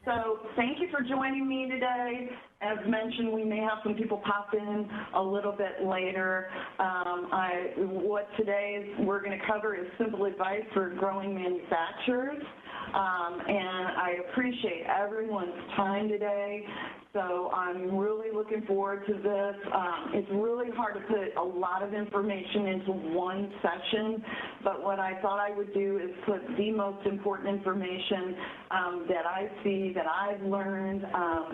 So thank you for joining me today. As mentioned, we may have some people pop in a little bit later. What today we're going to cover is simple advice for growing manufacturers. And I appreciate everyone's time today. So I'm really looking forward to this. It's really hard to put a lot of information into one session, but what I thought I would do is put the most important information that I see, that I've learned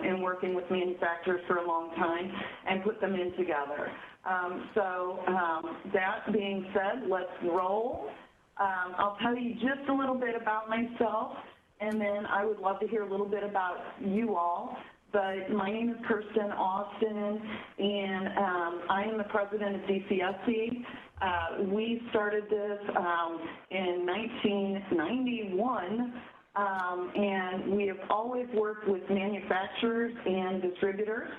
in working with manufacturers for a long time, and put them in together. That being said, let's roll. I'll tell you just a little bit about myself, and then I would love to hear a little bit about you all. But my name is Kirsten Austin, and I am the president of DCSC. We started this in 1991, and we have always worked with manufacturers and distributors.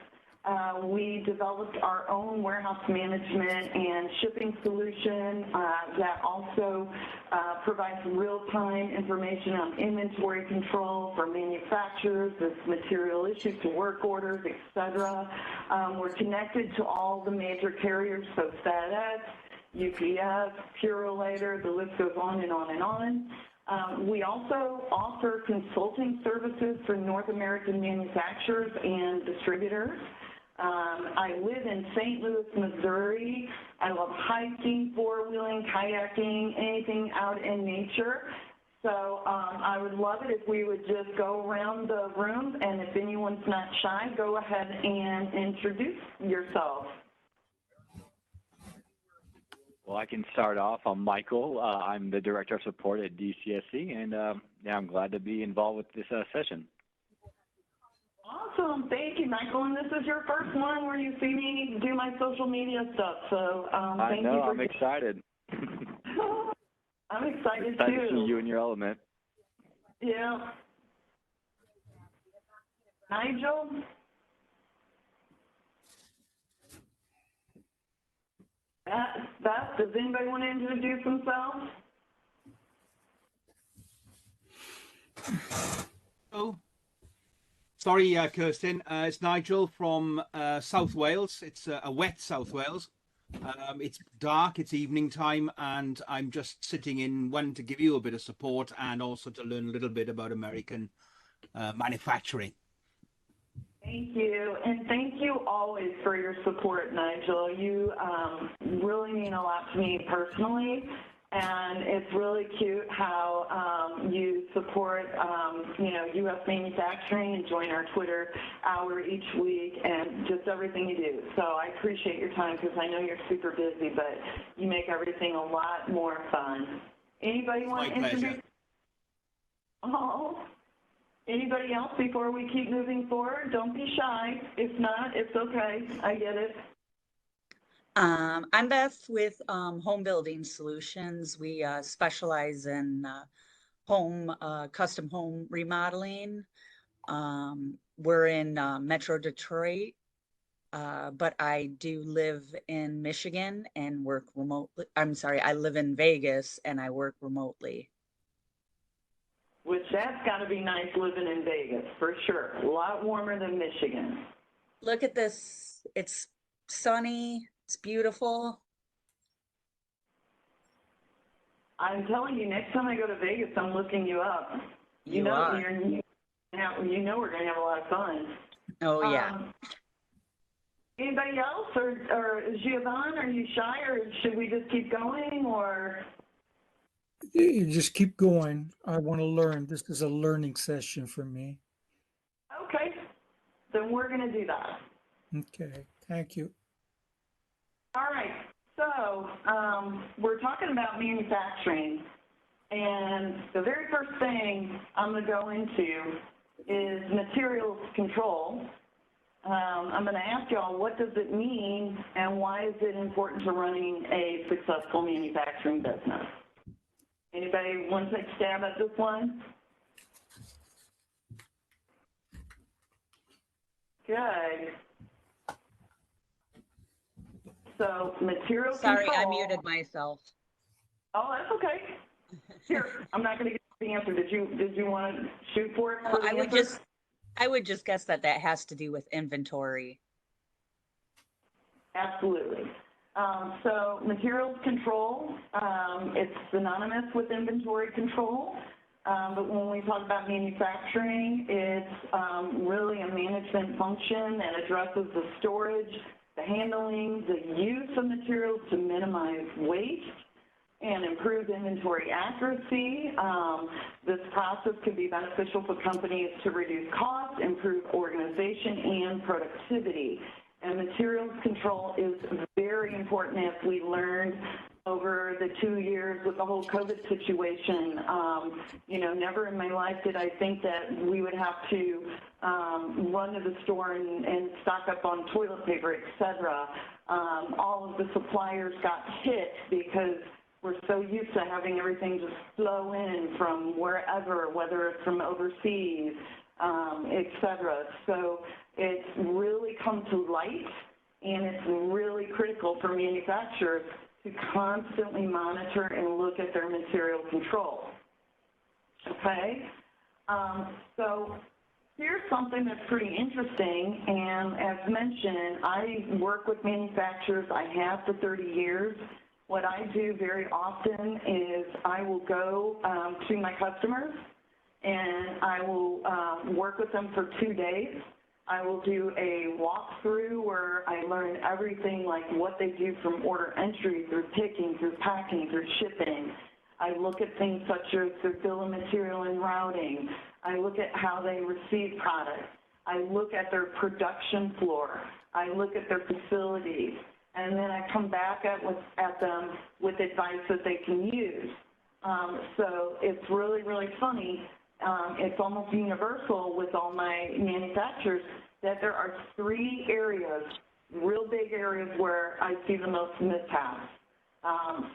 We developed our own warehouse management and shipping solution that also provides real-time information on inventory control for manufacturers, as material issues to work orders, etc. We're connected to all the major carriers, so FedEx, UPS, Purolator, the list goes on and on and on. We also offer consulting services for North American manufacturers and distributors. I live in St. Louis, Missouri. I love hiking, four-wheeling, kayaking, anything out in nature. So I would love it if we would just go around the room, and if anyone's not shy, go ahead and introduce yourself. Well, I can start off. I'm Michael. I'm the Director of Support at DCSC, and yeah, I'm glad to be involved with this session. Awesome. Thank you, Michael. And this is your first one where you see me do my social media stuff. So thank you. I'm excited. I'm excited too. To see you in your element. Yeah. Nigel? Beth, does anybody want to introduce themselves? Oh. Sorry, Kirsten. It's Nigel from South Wales. It's a wet South Wales. It's dark, it's evening time, and I'm just sitting in one to give you a bit of support and also to learn a little bit about American manufacturing. Thank you, and thank you always for your support, Nigel. You really mean a lot to me personally. And it's really cute how you support, U.S. manufacturing and join our Twitter hour each week and just everything you do. So I appreciate your time because I know you're super busy, but you make everything a lot more fun. Anybody want to introduce? Oh, anybody else before we keep moving forward? Don't be shy. If not, it's okay. I get it. I'm Beth with Home Building Solutions. We specialize in custom home remodeling. We're in Metro Detroit, but I do live in Michigan and work remotely. I'm sorry, I live in Vegas and I work remotely. Which that's got to be nice living in Vegas, for sure. A lot warmer than Michigan. Look at this. It's sunny. It's beautiful. I'm telling you, next time I go to Vegas, I'm looking you up. You know we're going to have a lot of fun. Oh, yeah. Anybody else? Or Giovanni, are you shy, or should we just keep going, or? You just keep going. I want to learn. This is a learning session for me. Okay. Then we're going to do that. Okay. Thank you. All right, so we're talking about manufacturing, and the very first thing I'm going to go into is materials control. I'm going to ask y'all, what does it mean, and why is it important to running a successful manufacturing business? Anybody want to take a stab at this one? Good. So material Sorry, control. I muted myself. Oh, that's okay. Here, I'm not going to get the answer. Did you want to shoot for it? I would just I would just guess that that has to do with inventory. Absolutely. So materials control, it's synonymous with inventory control. But when we talk about manufacturing, it's really a management function that addresses the storage, the handling, the use of materials to minimize waste and improve inventory accuracy. This process could be beneficial for companies to reduce costs, improve organization and productivity. And materials control is very important, as we learned over the 2 years with the whole COVID situation. You know, never in my life did I think that we would have to run to the store and stock up on toilet paper, et cetera. All of the suppliers got hit because we're so used to having everything just flow in from wherever, whether it's from overseas, et cetera. So it's really come to light, and it's really critical for manufacturers to constantly monitor and look at their material control. Okay? So here's something that's pretty interesting, and as mentioned, I work with manufacturers. I have for 30 years. What I do very often is I will go to my customers, and I will work with them for 2 days. I will do a walkthrough where I learn everything, like what they do from order entry through picking, through packing, through shipping. I look at things such as their bill of material and routing. I look at how they receive products. I look at their production floor. I look at their facilities. And then I come back at them with advice that they can use. So it's really, really funny. It's almost universal with all my manufacturers that there are 3 areas, real big areas, where I see the most mishaps.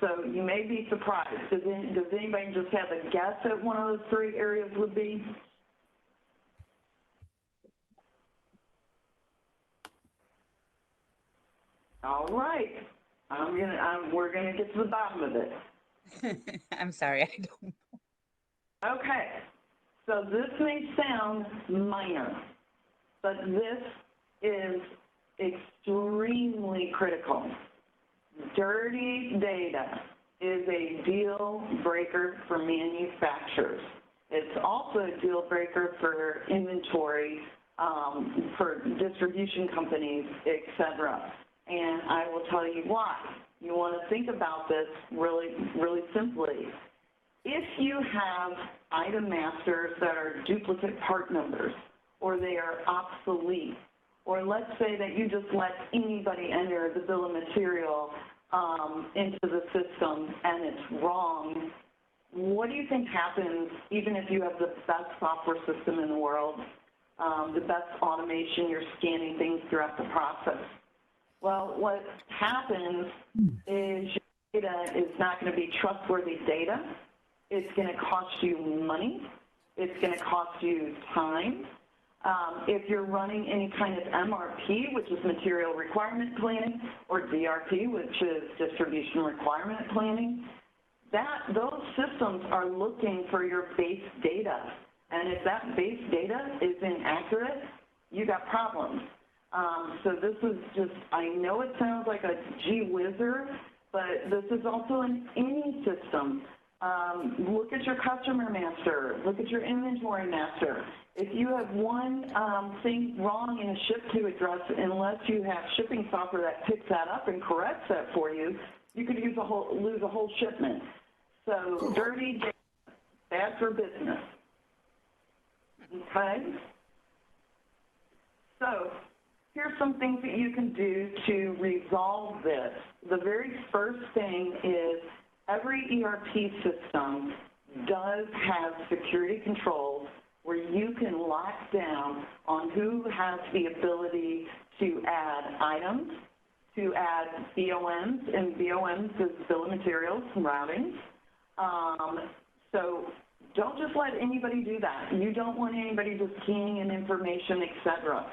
So you may be surprised. Does anybody just have a guess at one of those 3 areas would be? All right. We're gonna get to the bottom of it. I'm sorry, I don't. Okay. So this may sound minor, but this is extremely critical. Dirty data is a deal breaker for manufacturers. It's also a deal breaker for inventory, for distribution companies, et cetera. And I will tell you why. You want to think about this really, really simply. If you have item masters that are duplicate part numbers, or they are obsolete, or let's say that you just let anybody enter the bill of material into the system and it's wrong, what do you think happens even if you have the best software system in the world, the best automation, you're scanning things throughout the process? Well, what happens is your data is not going to be trustworthy data. It's going to cost you money. It's going to cost you time. If you're running any kind of MRP, which is material requirement planning, or DRP, which is distribution requirement planning, those systems are looking for your base data. And if that base data is inaccurate, you got problems. So this is just, I know it sounds like a gee whizzer, but this is also in any system. Look at your customer master, look at your inventory master. If you have one thing wrong in a ship to address, unless you have shipping software that picks that up and corrects that for you, you could lose a whole shipment. So dirty data, bad for business. Okay? So here's some things that you can do to resolve this. The very first thing is every ERP system does have security controls where you can lock down on who has the ability to add items, to add BOMs, and BOMs is bill of materials and routing. So don't just let anybody do that. You don't want anybody just keying in information, et cetera.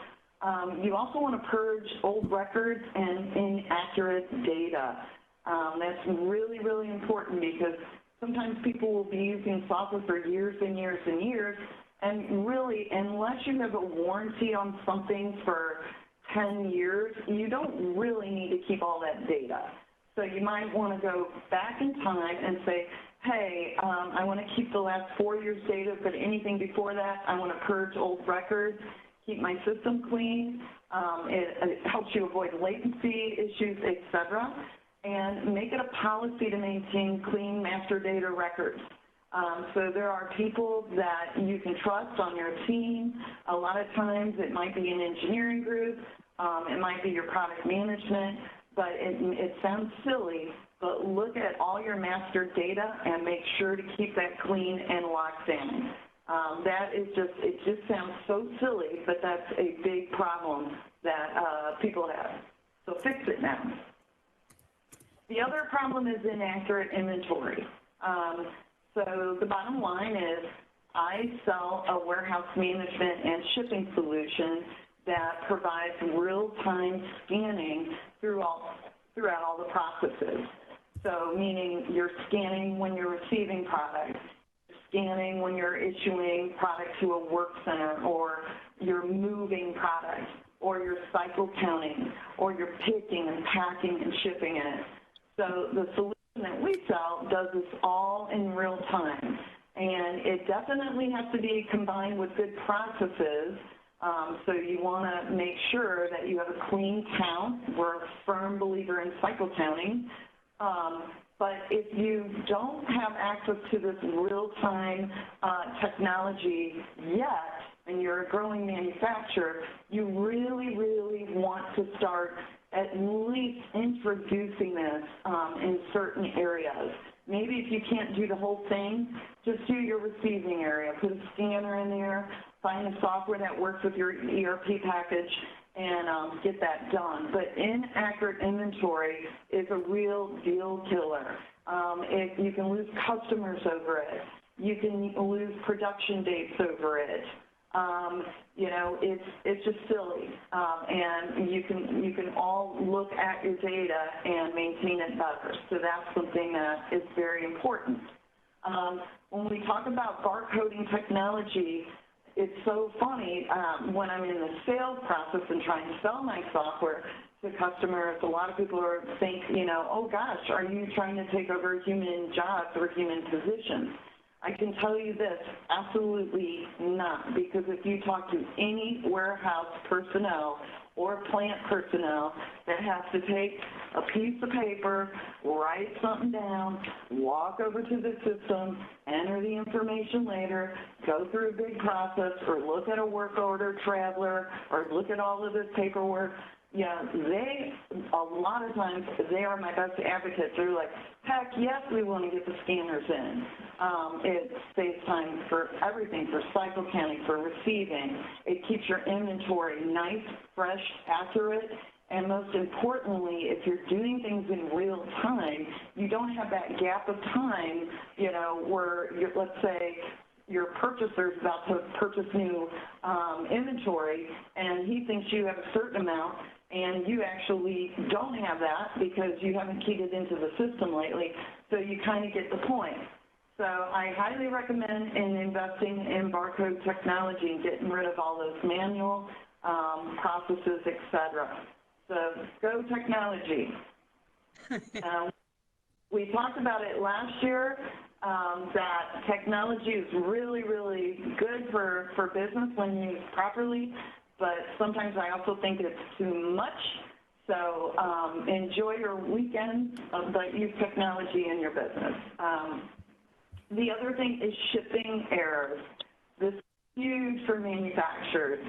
You also want to purge old records and inaccurate data. That's really, really important because sometimes people will be using software for years and years and years, And really, unless you have a warranty on something for 10 years, you don't really need to keep all that data. So you might want to go back in time and say, hey, I want to keep the last 4 years' data, but anything before that, I want to purge old records, keep my system clean. It helps you avoid latency issues, et cetera, and make it a policy to maintain clean master data records. So there are people that you can trust on your team. A lot of times it might be an engineering group, it might be your product management, but it sounds silly, but look at all your master data and make sure to keep that clean and locked in. That is it just sounds so silly, but that's a big problem that people have. So fix it now. The other problem is inaccurate inventory. So the bottom line is I sell a warehouse management and shipping solution that provides real-time scanning throughout all the processes. So meaning you're scanning when you're receiving product, scanning when you're issuing product to a work center, or you're moving product, or you're cycle counting, or you're picking and packing and shipping it. So the solution that we sell does this all in real time. And it definitely has to be combined with good processes. So you want to make sure that you have a clean count. We're a firm believer in cycle counting. But if you don't have access to this real-time technology yet, and you're a growing manufacturer, you really, really want to start at least introducing this in certain areas. Maybe if you can't do the whole thing, just do your receiving area. Put a scanner in there, find a software that works with your ERP package, and get that done. But inaccurate inventory is a real deal killer. You can lose customers over it. You can lose production dates over it. You know, it's just silly, and you can all look at your data and maintain it better. So that's something that is very important. When we talk about barcoding technology, it's so funny when I'm in the sales process and trying to sell my software to customers. A lot of people think, you know, oh gosh, are you trying to take over human jobs or human positions? I can tell you this, absolutely not, because if you talk to any warehouse personnel or plant personnel that has to take a piece of paper, write something down, walk over to the system, enter the information later, go through a big process, or look at a work order traveler, or look at all of this paperwork, yeah, a lot of times, they are my best advocates. They're like, heck, yes, we want to get the scanners in. It saves time for everything, for cycle counting, for receiving. It keeps your inventory nice, fresh, accurate, and most importantly, if you're doing things in real time, you don't have that gap of time, you know, where, let's say, your purchaser's about to purchase new inventory, and he thinks you have a certain amount, and you actually don't have that because you haven't keyed it into the system lately, so you kind of get the point. So I highly recommend investing in barcode technology and getting rid of all those manual processes, et cetera. So go technology. We talked about it last year, that technology is really, really good for business when used properly, but sometimes I also think it's too much. So enjoy your weekend, but use technology in your business. The other thing is shipping errors. This is huge for manufacturers,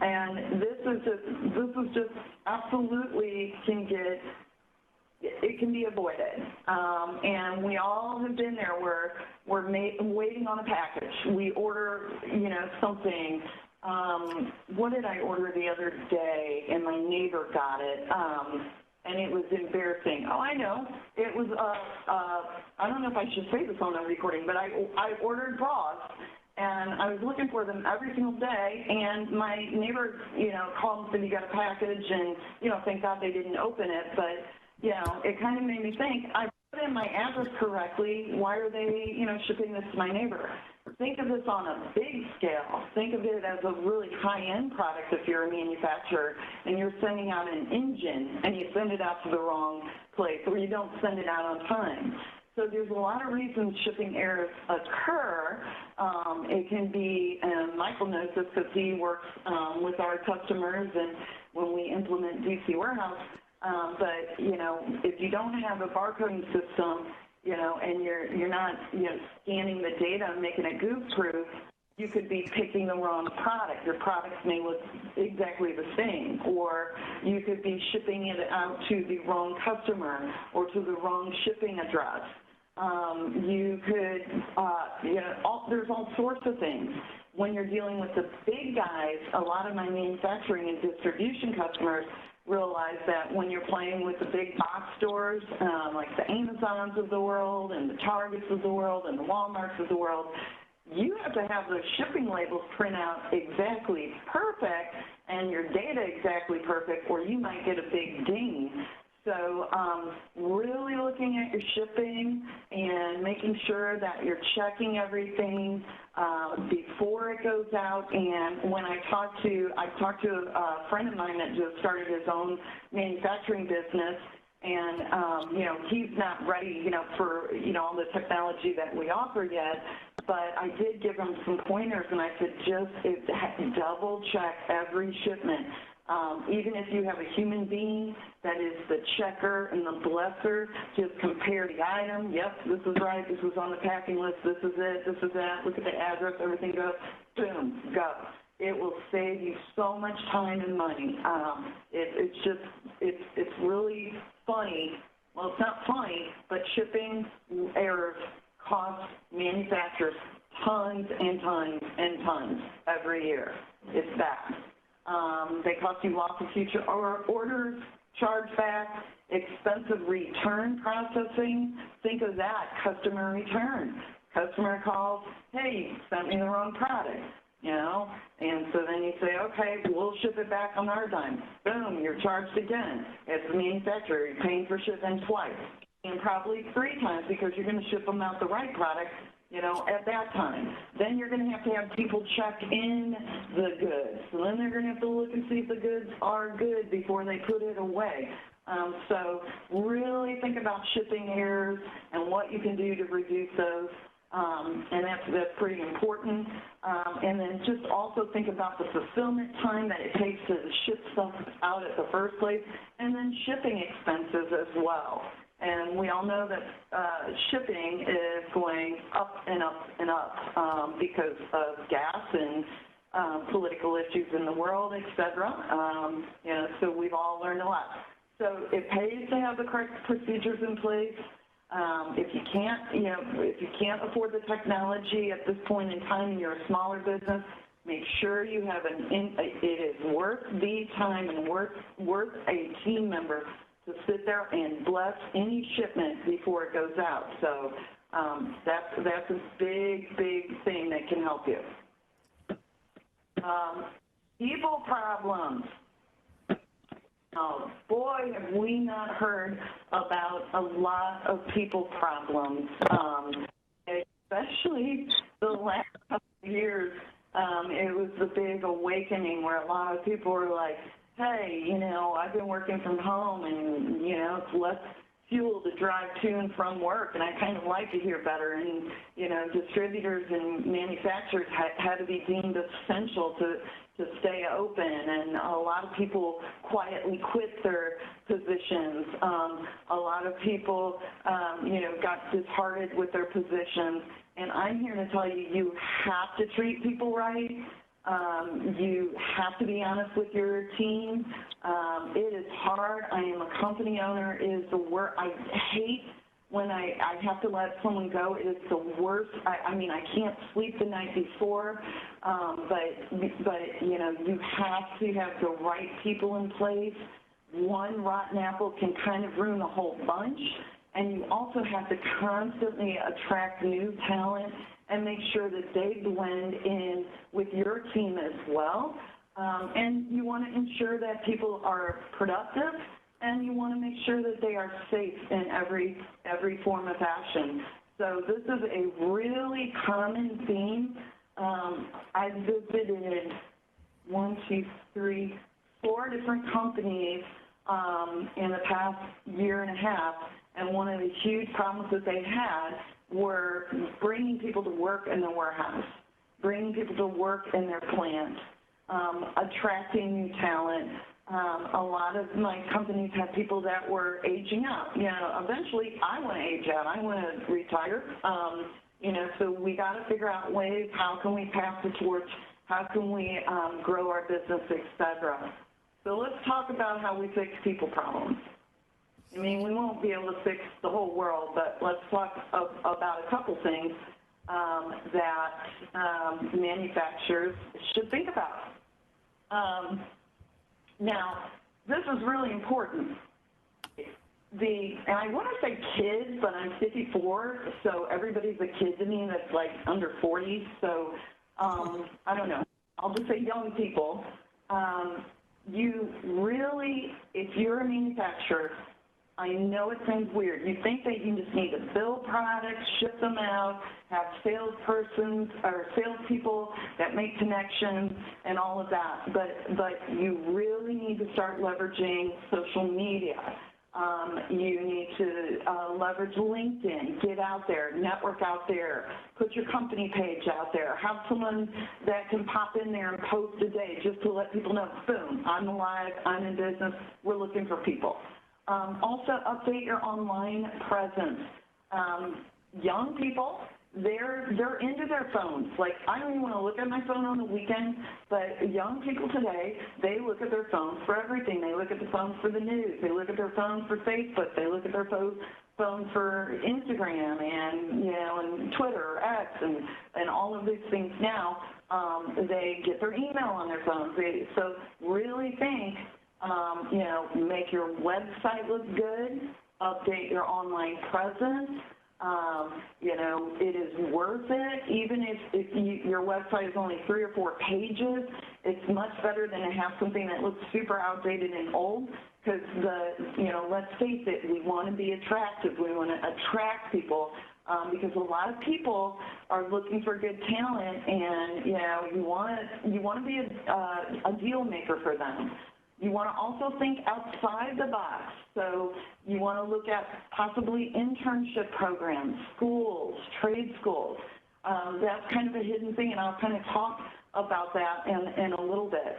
and this is just absolutely it can be avoided. And we all have been there where we're waiting on a package. We order, you know, something. What did I order the other day? And my neighbor got it. And it was embarrassing. Oh, I know. It was, I don't know if I should say this on the recording, but I ordered bras. And I was looking for them every single day, and my neighbor, you know, called and said, you got a package, and, you know, thank God they didn't open it, but, you know, it kind of made me think, I put in my address correctly, why are they, you know, shipping this to my neighbor? think of this on a big scale. Think of it as a really high-end product if you're a manufacturer and you're sending out an engine and you send it out to the wrong place or you don't send it out on time. So there's a lot of reasons shipping errors occur. It can be, and Michael knows this because he works with our customers and when we implement DC Warehouse, but, you know, if you don't have a barcoding system, you know, and you're not, you know, scanning the data and making it goof-proof, you could be picking the wrong product. Your products may look exactly the same, or you could be shipping it out to the wrong customer or to the wrong shipping address. You could, you know, there's all sorts of things. When you're dealing with the big guys, a lot of my manufacturing and distribution customers realize that when you're playing with the big box stores, like the Amazons of the world and the Targets of the world and the Walmarts of the world, you have to have those shipping labels print out exactly perfect and your data exactly perfect, or you might get a big ding. So really looking at your shipping and making sure that you're checking everything before it goes out. And when I talked to a friend of mine that just started his own manufacturing business, and you know, he's not ready, you know, for, you know, all the technology that we offer yet, but I did give him some pointers, and I said just double check every shipment. Even if you have a human being that is the checker and the blesser, just compare the item. Yep, this is right. This is on the packing list. This is it. This is that. Look at the address. Everything goes. Boom, go. It will save you so much time and money. It's really funny. Well, it's not funny, but shipping errors cost manufacturers tons and tons and tons every year. It's bad. They cost you lots of future orders, chargeback, expensive return processing. Think of that, customer return. Customer calls, hey, you sent me the wrong product, you know, and so then you say, okay, we'll ship it back on our dime. Boom, you're charged again. As the manufacturer, you're paying for shipping twice, and probably 3 times because you're going to ship them out the right product, you know, at that time. Then you're going to have people check in the goods. So then they're going to have to look and see if the goods are good before they put it away. So really think about shipping errors and what you can do to reduce those. And that's pretty important. And then just also think about the fulfillment time that it takes to ship stuff out at the first place, and then shipping expenses as well. And we all know that shipping is going up and up and up because of gas and political issues in the world, et cetera. You know, so we've all learned a lot. So it pays to have the correct procedures in place. If you can't, you know, if you can't afford the technology at this point in time and you're a smaller business, make sure you have it is worth the time and worth a team member to sit there and bless any shipment before it goes out. So that's a big, big thing that can help you. People problems. Oh, boy, have we not heard about a lot of people problems, especially the last couple of years. It was the big awakening where a lot of people were like, hey, you know, I've been working from home and, you know, it's less fuel to drive to and from work, and I kind of like it here better. And, you know, distributors and manufacturers had to be deemed essential to stay open, and a lot of people quietly quit their positions. A lot of people, you know, got disheartened with their positions, and I'm here to tell you, you have to treat people right. You have to be honest with your team. It is hard. I am a company owner. It is the worst. I hate when I have to let someone go. It is the worst. I mean, I can't sleep the night before, but you know, you have to have the right people in place. One rotten apple can kind of ruin a whole bunch, and you also have to constantly attract new talent and make sure that they blend in with your team as well. And you want to ensure that people are productive, and you want to make sure that they are safe in every form of fashion. So this is a really common theme. I've visited 4 different companies in the past year and a half, and one of the huge problems that they had were bringing people to work in the warehouse, bringing people to work in their plant, attracting new talent. A lot of my companies had people that were aging out. You know, eventually I want to age out. I want to retire. You know, so we got to figure out ways, how can we pass the torch, how can we grow our business, et cetera. So let's talk about how we fix people problems. I mean, we won't be able to fix the whole world, but let's talk about a couple things that manufacturers should think about. Now, this is really important. And I want to say kids, but I'm 54, so everybody's a kid to me that's like under 40. So I don't know. I'll just say young people. You really, if you're a manufacturer, I know it sounds weird. You think that you just need to build products, ship them out, have salespersons or salespeople that make connections and all of that. But you really need to start leveraging social media. You need to leverage LinkedIn, get out there, network out there, put your company page out there, have someone that can pop in there and post a day just to let people know, boom, I'm alive, I'm in business, we're looking for people. Also, update your online presence. Young people, they're into their phones. Like, I don't even want to look at my phone on the weekend, but young people today, they look at their phones for everything. They look at the phones for the news. They look at their phones for Facebook. They look at their phones for Instagram and, you know, and Twitter, X, and all of these things now. They get their email on their phones. So really think, you know, make your website look good, update your online presence. You know, it is worth it. Even if your website is only 3 or 4 pages, it's much better than to have something that looks super outdated and old. Because you know, let's face it, we want to be attractive. We want to attract people because a lot of people are looking for good talent, and you know, you want to be a deal maker for them. You want to also think outside the box. So you want to look at possibly internship programs, schools, trade schools. That's kind of a hidden thing, and I'll kind of talk about that in a little bit.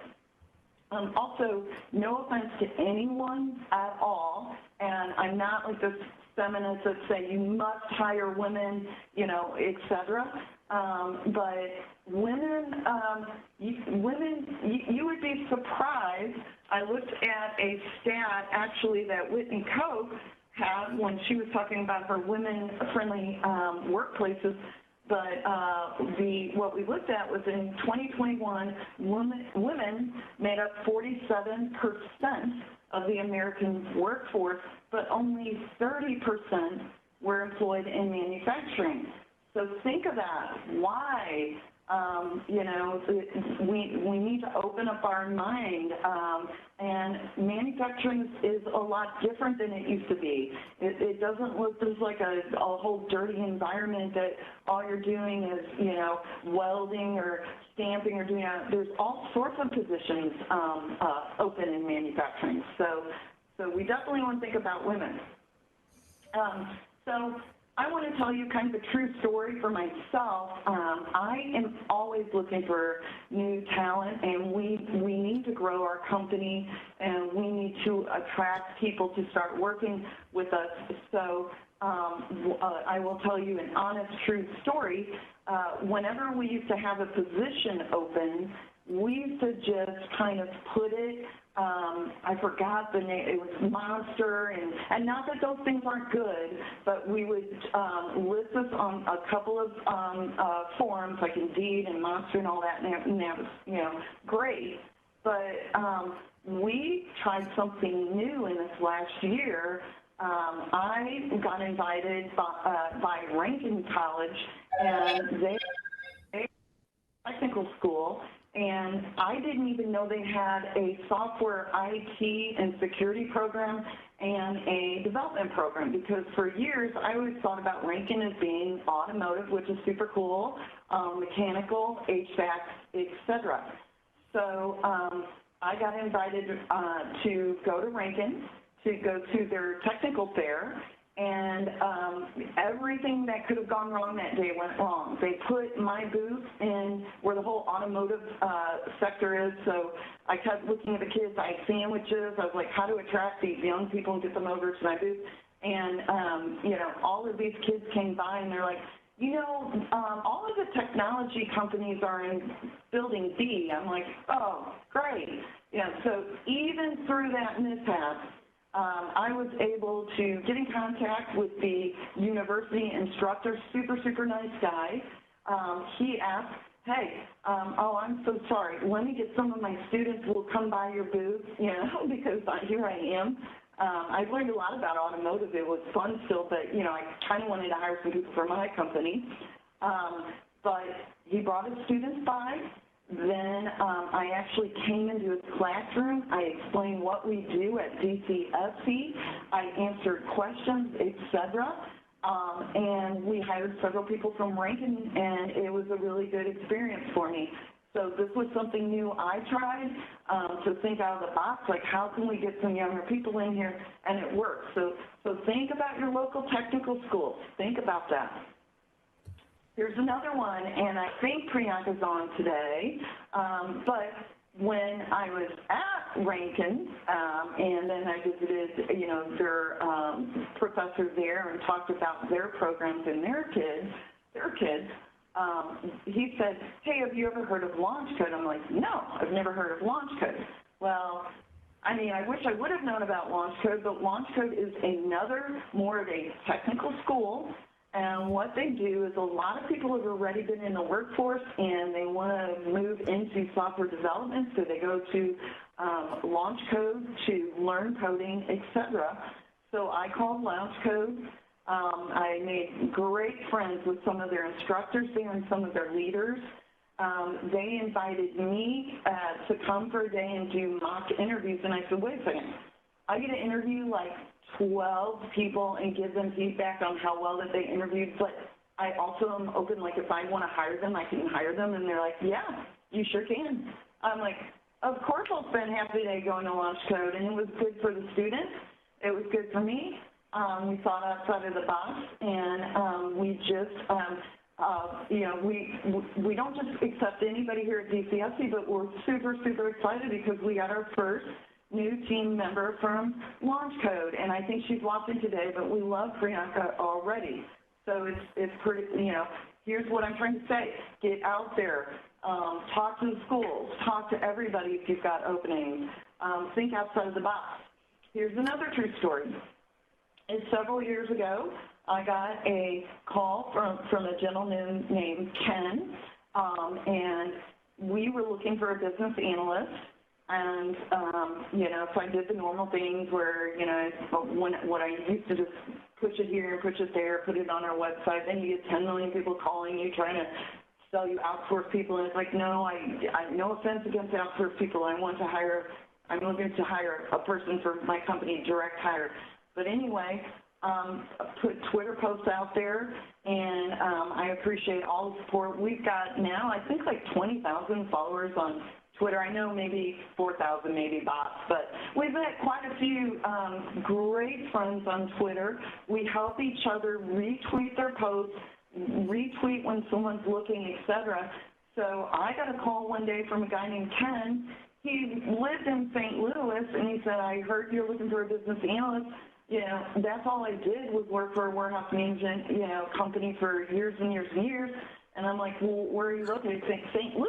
Also, no offense to anyone at all, and I'm not like this feminists that say you must hire women, you know, et cetera. But women, you would be surprised. I looked at a stat actually that Whitney Koch had when she was talking about her women-friendly workplaces. But what we looked at was in 2021, women made up 47% of the American workforce, but only 30% were employed in manufacturing. So think of that. Why? You know, we need to open up our mind, and manufacturing is a lot different than it used to be. It doesn't look just like a whole dirty environment that all you're doing is, you know, welding or stamping or doing that. There's all sorts of positions open in manufacturing. So we definitely want to think about women. So I want to tell you kind of a true story for myself. I am always looking for new talent, and we need to grow our company, and we need to attract people to start working with us. So I will tell you an honest, true story. Whenever we used to have a position open, we used to just kind of put it, I forgot the name, it was Monster, and not that those things aren't good, but we would list this on a couple of forums like Indeed and Monster and all that, and that was, you know, great. But we tried something new in this last year. I got invited by Rankin College, and they technical school, And I didn't even know they had a software IT and security program and a development program, because for years I always thought about Rankin as being automotive, which is super cool, mechanical, HVAC, etc. So I got invited to go to Rankin, to go to their technical fair, and everything that could have gone wrong that day went wrong. They put my booth in where the whole automotive sector is, so I kept looking at the kids. I had sandwiches. I was like, how to attract these young people and get them over to my booth? And, you know, all of these kids came by, and they're like, you know, all of the technology companies are in building B. I'm like, oh, great. Yeah, so even through that mishap, I was able to get in contact with the university instructor, super nice guy. He asked, hey, oh, I'm so sorry. Let me get some of my students who will come by your booth, you know, because here I am. I've learned a lot about automotive. It was fun still, but, you know, I kind of wanted to hire some people for my company. But he brought his students by. Then I actually came into his classroom. I explained what we do at DCSC. I answered questions, etc. And we hired several people from Rankin, and it was a really good experience for me. So this was something new I tried, to think out of the box, like how can we get some younger people in here, and it works. So think about your local technical schools. Think about that. Here's another one, and I think Priyanka's on today, but when I was at Rankin, and then I visited, you know, their professor there and talked about their programs and their kids, he said, hey, have you ever heard of Launch Code? I'm like, no, I've never heard of Launch Code. Well, I mean, I wish I would have known about Launch Code, but Launch Code is another, more of a technical school. And what they do is a lot of people have already been in the workforce and they want to move into software development, so they go to Launch Code to learn coding, etc. So I called Launch Code. I made great friends with some of their instructors there and some of their leaders. They invited me to come for a day and do mock interviews, and I said, wait a second, I get to interview like 12 people and give them feedback on how well that they interviewed, but I also am open, like if I want to hire them, I can hire them, and they're like, yeah, you sure can. I'm like, of course I'll spend half the day going to Launch Code, and it was good for the students. It was good for me. We thought outside of the box, and we just, you know, we don't just accept anybody here at DCSC, but we're super excited because we got our first new team member from Launch Code, and I think she's walked in today, but we love Priyanka already. So it's pretty, you know, here's what I'm trying to say. Get out there, talk to the schools, talk to everybody if you've got openings, think outside of the box. Here's another true story. Several years ago, I got a call from a gentleman named Ken, and we were looking for a business analyst. And, you know, so I did the normal things where, you know, what I used to just push it here and push it there, put it on our website, then you get 10 million people calling you trying to sell you outsource people, and it's like, no, I no offense against outsource people. I'm looking to hire a person for my company, direct hire. But anyway, put Twitter posts out there, and I appreciate all the support. We've got now, I think, like 20,000 followers on Twitter. I know maybe 4,000 maybe bots, but we've met quite a few great friends on Twitter. We help each other retweet their posts, retweet when someone's looking, etc. So I got a call one day from a guy named Ken. He lived in St. Louis, and he said, I heard you're looking for a business analyst. You know, that's all I did was work for a warehouse management, you know, company for years and years and years. And I'm like, well, where are you located? St. Louis?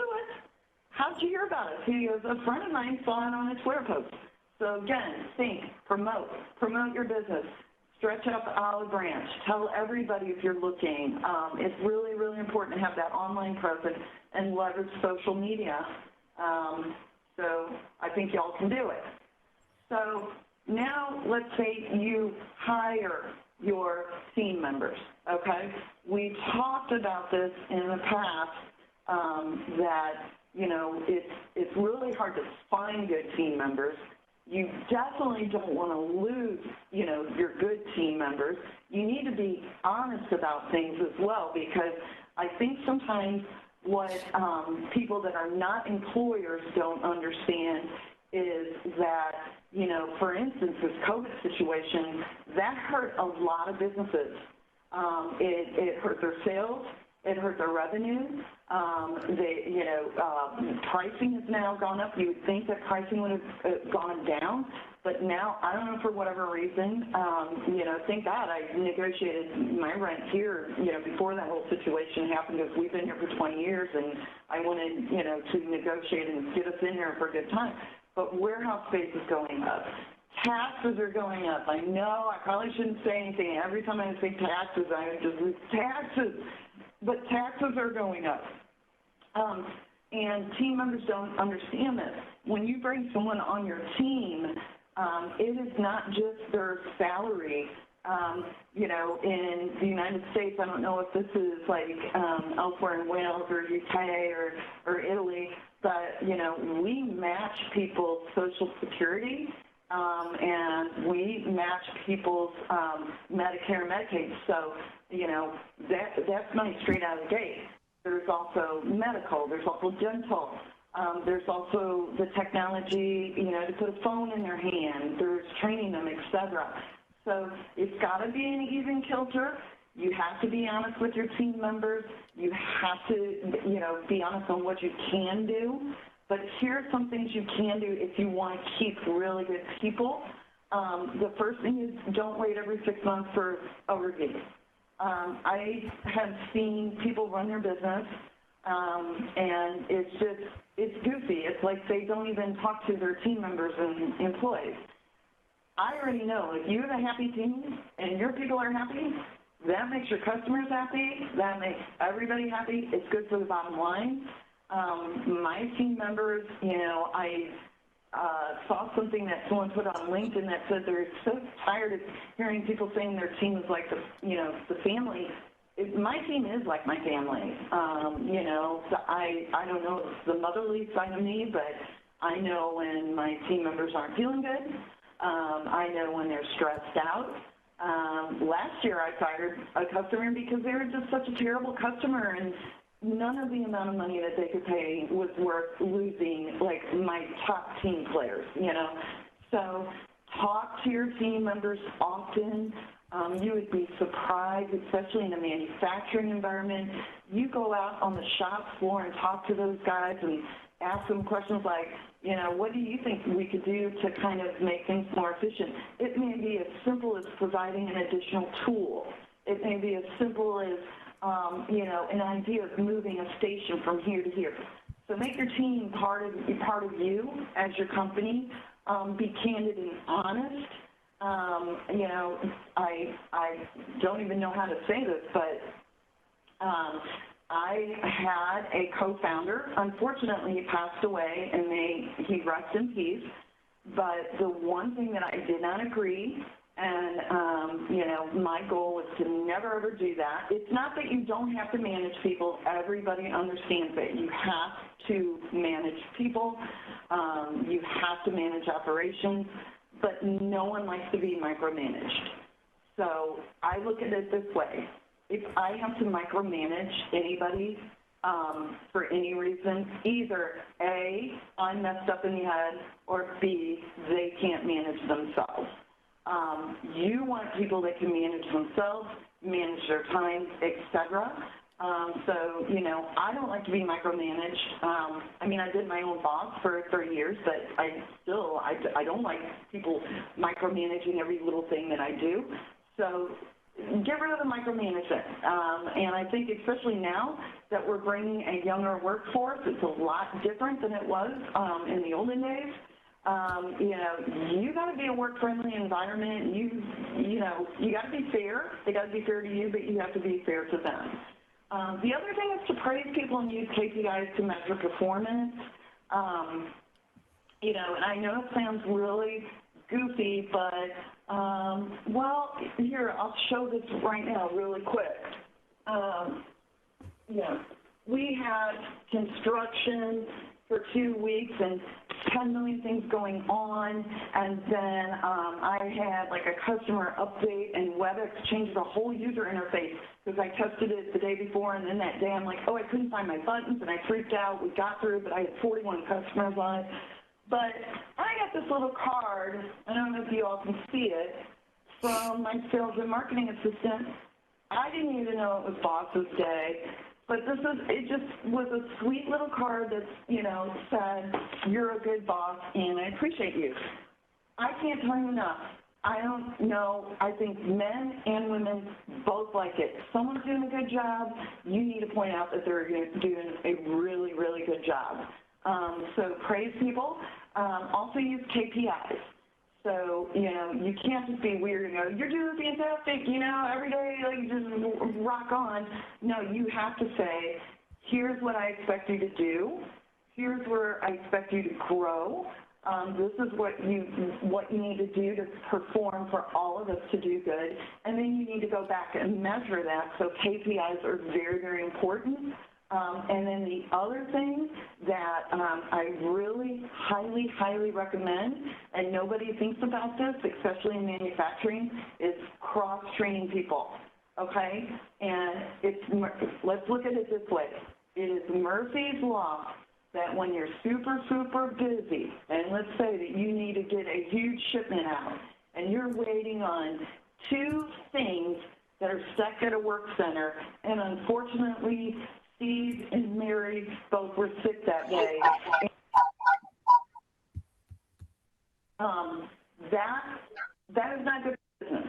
How'd you hear about it? He goes, a friend of mine saw it on a Twitter post. So again, think, promote your business, stretch out the olive branch, tell everybody if you're looking. It's really important to have that online presence and leverage social media. So I think y'all can do it. So now let's say you hire your team members, okay? We talked about this in the past, that you know, it's really hard to find good team members. You definitely don't want to lose, you know, your good team members. You need to be honest about things as well, because I think sometimes what people that are not employers don't understand is that, you know, for instance, this COVID situation, that hurt a lot of businesses. It hurt their sales. It hurt their revenue. Pricing has now gone up. You would think that pricing would have gone down, but now, I don't know, for whatever reason, you know, thank God I negotiated my rent here, you know, before that whole situation happened, because we've been here for 20 years, and I wanted, you know, to negotiate and get us in here for a good time. But warehouse space is going up. Taxes are going up. I know I probably shouldn't say anything. Every time I say taxes, I just lose taxes. But taxes are going up. And team members don't understand this. When you bring someone on your team, it is not just their salary. You know, in the United States, I don't know if this is like elsewhere in Wales or UK or Italy, but, you know, we match people's Social Security, and we match people's Medicare and Medicaid. So, you know, that's money straight out of the gate. There's also medical, there's also dental, there's also the technology, you know, to put a phone in their hand, there's training them, et cetera. So it's got to be an even kilter. You have to be honest with your team members. You have to, you know, be honest on what you can do. But here are some things you can do if you want to keep really good people. The first thing is, don't wait every 6 months for a review. I have seen people run their business, and it's goofy. It's like they don't even talk to their team members and employees. I already know if you have a happy team and your people are happy, that makes your customers happy, that makes everybody happy. It's good for the bottom line. My team members, you know, I saw something that someone put on LinkedIn that said they're so tired of hearing people saying their team is like the family. My team is like my family. You know, so I don't know if it's the motherly side of me, but I know when my team members aren't feeling good. I know when they're stressed out. Last year I fired a customer because they were just such a terrible customer, and none of the amount of money that they could pay was worth losing, like, my top team players, you know. So talk to your team members often. You would be surprised, especially in a manufacturing environment. You go out on the shop floor and talk to those guys and ask them questions like, you know, what do you think we could do to kind of make things more efficient? It may be as simple as providing an additional tool. It may be as simple as, you know, an idea of moving a station from here to here. So make your team part of you as your company. Be candid and honest. You know, I don't even know how to say this, but I had a co-founder. Unfortunately, he passed away, and he rests in peace. But the one thing that I did not agree, and you know, my goal was to never ever do that. It's not that you don't have to manage people. Everybody understands that you have to manage people. You have to manage operations, but no one likes to be micromanaged. So I look at it this way. If I have to micromanage anybody for any reason, either A, I'm messed up in the head, or B, they can't manage themselves. You want people that can manage themselves, manage their time, etc. So, you know, I don't like to be micromanaged. I mean, I did my own boss for 30 years, but I don't like people micromanaging every little thing that I do. So get rid of the micromanagement. And I think especially now that we're bringing a younger workforce, it's a lot different than it was in the olden days. You know, you got to be a work-friendly environment. You know, you got to be fair. They got to be fair to you, but you have to be fair to them. The other thing is to praise people and use KPIs to measure performance. You know, and I know it sounds really goofy, but, well, here, I'll show this right now really quick. Yeah, we had construction for 2 weeks and 10 million things going on, and then I had like a customer update, and WebEx changed the whole user interface because I tested it the day before, and then that day I'm like, oh, I couldn't find my buttons, and I freaked out. We got through, but I had 41 customers on it. But I got this little card, I don't know if you all can see it, from my sales and marketing assistant. I didn't even know it was Boss's Day. But it just was a sweet little card that, said, you're a good boss and I appreciate you. I can't tell you enough. I don't know. I think men and women both like it. If someone's doing a good job, you need to point out that they're doing a really, really good job. So praise people. Also use KPIs. So, you can't just be weird and go, you're doing fantastic, every day, like, just rock on. No, you have to say, here's what I expect you to do. Here's where I expect you to grow. This is what you need to do to perform for all of us to do good. And then you need to go back and measure that. So KPIs are very, very important. And then the other thing that I really highly, highly recommend, and nobody thinks about this, especially in manufacturing, is cross-training people, okay? And let's look at it this way. It is Murphy's Law that when you're super, super busy, and let's say that you need to get a huge shipment out, and you're waiting on 2 things that are stuck at a work center, and unfortunately, Steve and Mary both were sick that day. That is not good business.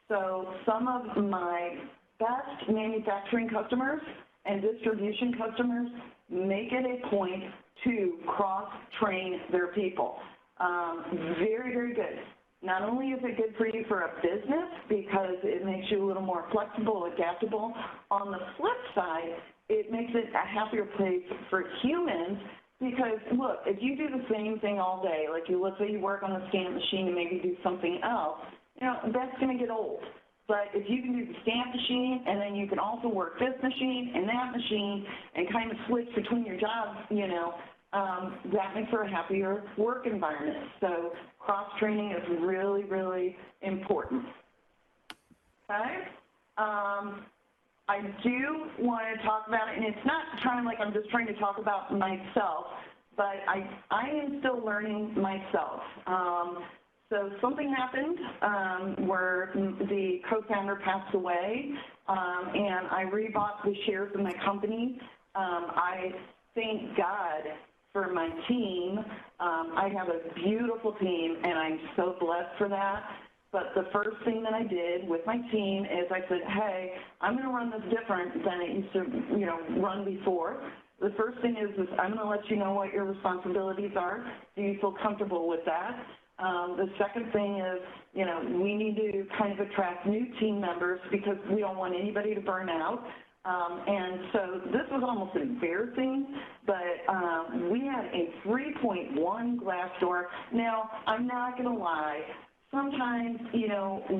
So some of my best manufacturing customers and distribution customers make it a point to cross-train their people. Very, very good. Not only is it good for you for a business because it makes you a little more flexible, adaptable, on the flip side, it makes it a happier place for humans because, look, if you do the same thing all day, like let's say you work on the stamp machine and maybe do something else, that's going to get old. But if you can do the stamp machine and then you can also work this machine and that machine and kind of switch between your jobs, that makes for a happier work environment. So cross-training is really, really important. Okay? I do want to talk about it, and it's not kind of like I'm just trying to talk about myself, but I am still learning myself. So something happened where the co-founder passed away, and I rebought the shares of my company. I thank God for my team. I have a beautiful team, and I'm so blessed for that. But the first thing that I did with my team is I said, hey, I'm going to run this different than it used to, run before. The first thing is I'm going to let you know what your responsibilities are. Do you feel comfortable with that? The second thing is, we need to kind of attract new team members because we don't want anybody to burn out. And so this was almost embarrassing, but we had a 3.1 Glassdoor. Now, I'm not going to lie. Sometimes,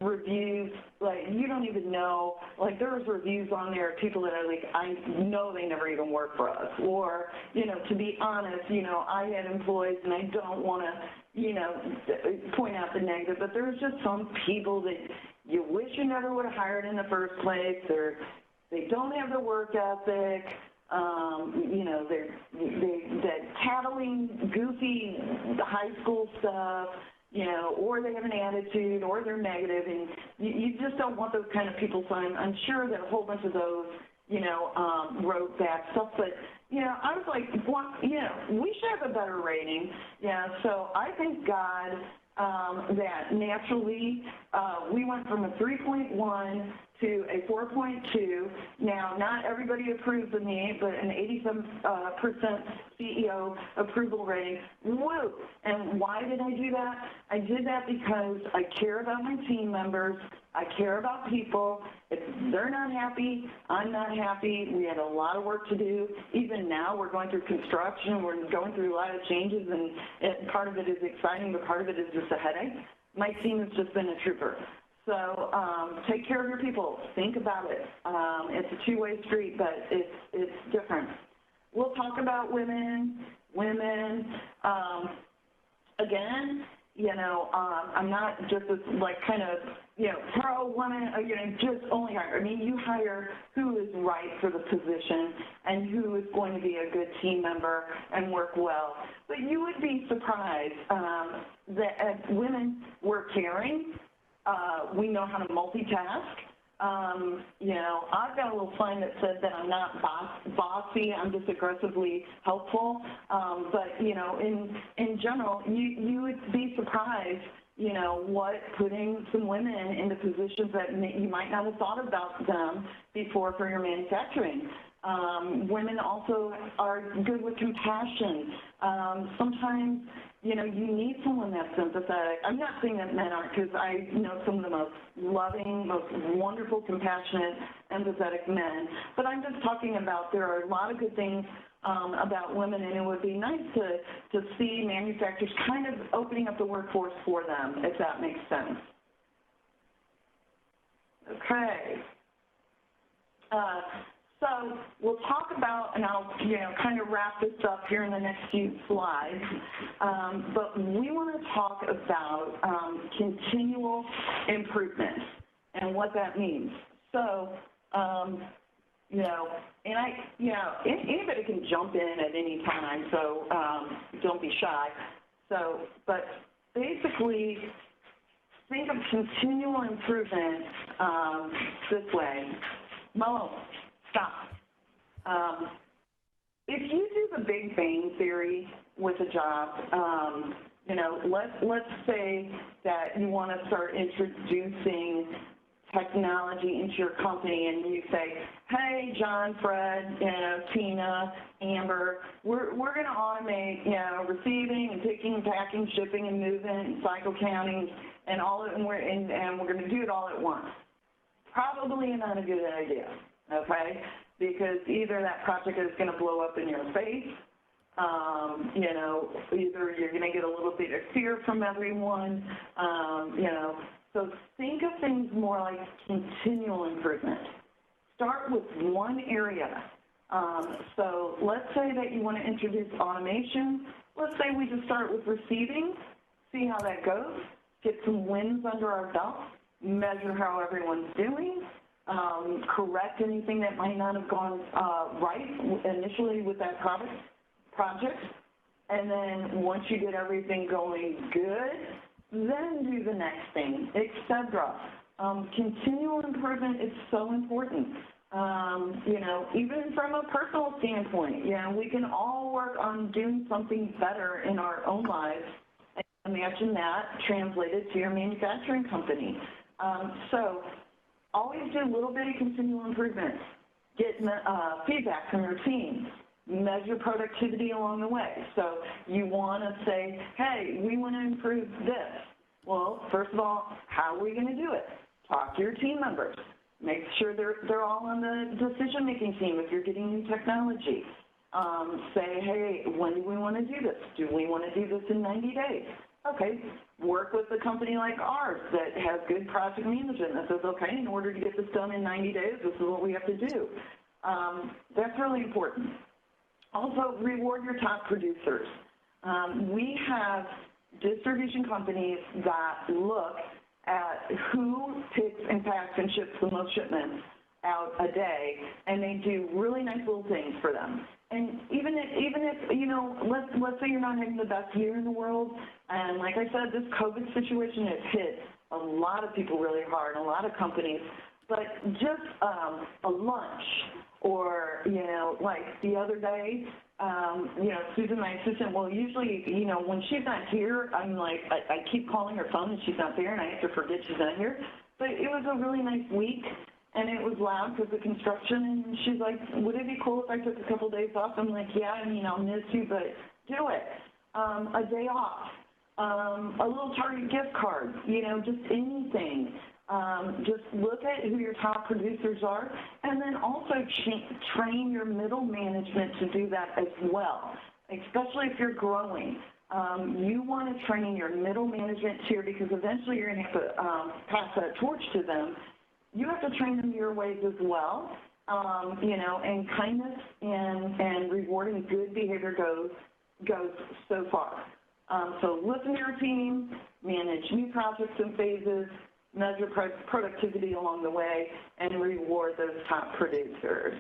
reviews, like, you don't even know, like, there's reviews on there of people that are like, I know they never even work for us. Or, to be honest, I had employees and I don't want to, point out the negative, but there's just some people that you wish you never would have hired in the first place, or they don't have the work ethic, they're tattling, goofy high school stuff, or they have an attitude, or they're negative, and you just don't want those kind of people. So I'm sure that a whole bunch of those, wrote that stuff. But, I was like, we should have a better rating. Yeah, so I thank God that naturally we went from a 3.1 to a 4.2. Now, not everybody approves of me, but an 87% CEO approval rating. Woo! And why did I do that? I did that because I care about my team members. I care about people. If they're not happy, I'm not happy. We had a lot of work to do. Even now, we're going through construction. We're going through a lot of changes, and part of it is exciting, but part of it is just a headache. My team has just been a trooper. So take care of your people. Think about it. It's a two-way street, but it's different. We'll talk about women. Again, I'm not just this like kind of, pro woman, just only hire. I mean, you hire who is right for the position and who is going to be a good team member and work well. But you would be surprised that as women, we're caring. We know how to multitask. I've got a little sign that says that I'm not bossy, I'm just aggressively helpful. But, in general, you would be surprised, what putting some women into positions that you might not have thought about them before for your manufacturing. Women also are good with compassion. Sometimes, you need someone that's sympathetic. I'm not saying that men aren't, because I know some of the most loving, most wonderful, compassionate, empathetic men. But I'm just talking about there are a lot of good things about women, and it would be nice to see manufacturers kind of opening up the workforce for them, if that makes sense. Okay. So we'll talk about, and I'll kind of wrap this up here in the next few slides, but we want to talk about continual improvement and what that means. So, anybody can jump in at any time, so don't be shy. So, but basically, think of continual improvement this way. Mo, stop. If you do the Big Bang Theory with a job, let's say that you want to start introducing technology into your company, and you say, hey, John, Fred, Tina, Amber, we're going to automate, receiving and picking, packing, shipping and movement and cycle counting and all of it, and we're going to do it all at once. Probably not a good idea, okay? Because either that project is going to blow up in your face, either you're going to get a little bit of fear from everyone, So think of things more like continual improvement. Start with one area. So let's say that you want to introduce automation. Let's say we just start with receiving, see how that goes, get some wins under our belt, measure how everyone's doing, correct anything that might not have gone right initially with that project. And then once you get everything going good, then do the next thing, etc. Continual improvement is so important. Even from a personal standpoint, we can all work on doing something better in our own lives. And imagine that translated to your manufacturing company. So always do a little bit of continual improvement. Get feedback from your team. Measure productivity along the way. So you want to say, hey, we want to improve this. Well, first of all, how are we going to do it? Talk to your team members. Make sure they're all on the decision-making team if you're getting new technology. Say, hey, when do we want to do this? Do we want to do this in 90 days? Okay, work with a company like ours that has good project management that says, okay, in order to get this done in 90 days, this is what we have to do. That's really important. Also, reward your top producers. We have distribution companies that look at who picks and packs and ships the most shipments out a day, and they do really nice little things for them. And even if let's say you're not having the best year in the world, and like I said, this COVID situation has hit a lot of people really hard, a lot of companies, but just a lunch, or, like the other day, Susan, my assistant, well, usually, when she's not here, I'm like, I keep calling her phone and she's not there, and I have to forget she's not here. But it was a really nice week, and it was loud because of construction, and she's like, would it be cool if I took a couple days off? I'm like, yeah, I'll miss you, but do it. A day off, a little Target gift card, just anything. Just look at who your top producers are, and then also train your middle management to do that as well, especially if you're growing. You want to train your middle management tier because eventually you're going to have to pass that torch to them. You have to train them your ways as well. You know, and kindness and rewarding good behavior goes so far. So listen to your team, manage new projects and phases, measure productivity along the way, and reward those top producers.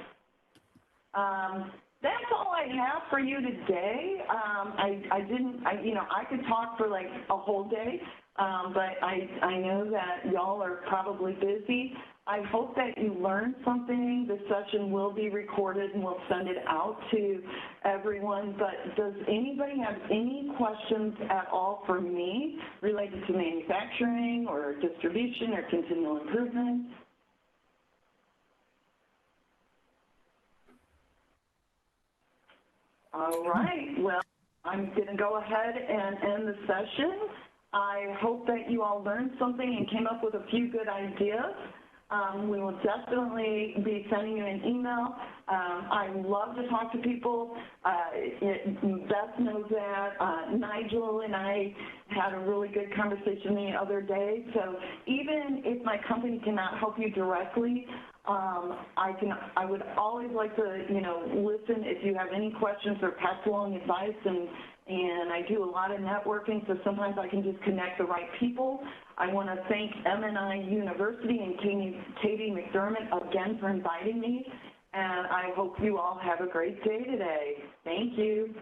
That's all I have for you today. I could talk for like a whole day, but I know that y'all are probably busy. I hope that you learned something. The session will be recorded and we'll send it out to everyone. But does anybody have any questions at all for me related to manufacturing or distribution or continual improvement? All right, well, I'm going to go ahead and end the session. I hope that you all learned something and came up with a few good ideas. We will definitely be sending you an email. I love to talk to people. Beth knows that. Nigel and I had a really good conversation the other day. So even if my company cannot help you directly, I would always like to, listen if you have any questions or pass along advice, and I do a lot of networking, so sometimes I can just connect the right people. I want to thank MNI University and Katie McDermott again for inviting me, and I hope you all have a great day today. Thank you.